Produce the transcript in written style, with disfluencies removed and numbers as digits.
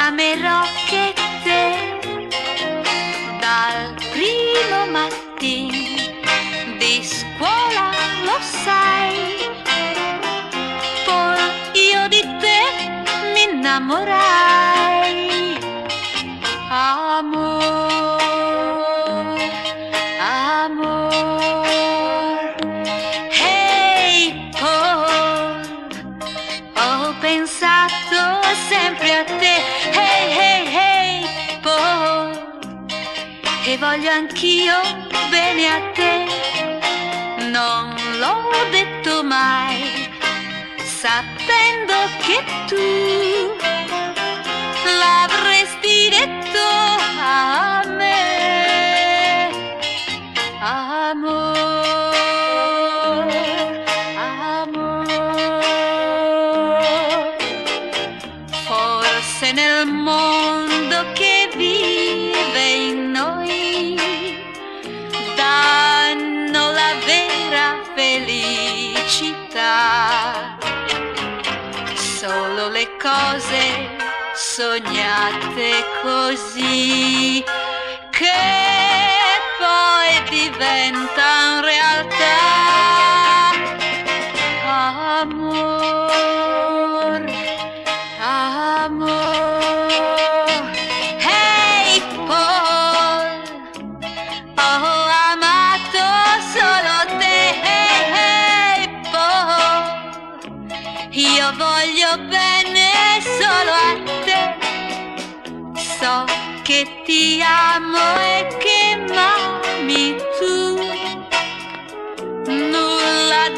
amerò che te dal primo mattino di scuola, lo sai. Poi io di te mi innamorai. Amor, amor. Hey Paul, ho pensato sempre a te. Hey, hey, hey Paul, e voglio anch'io bene a te. Non l'ho detto mai, sapendo che tu l'avresti detto a me. Amor, amor. Forse nel mondo che vive in noi danno la vera felicità solo le cose sognate così, che poi diventano realtà. Amor, amor. Hey Paul, ho amato solo te. Hey, hey Paul, io voglio bene solo a te. So che ti amo e che m'ami tu. Nulla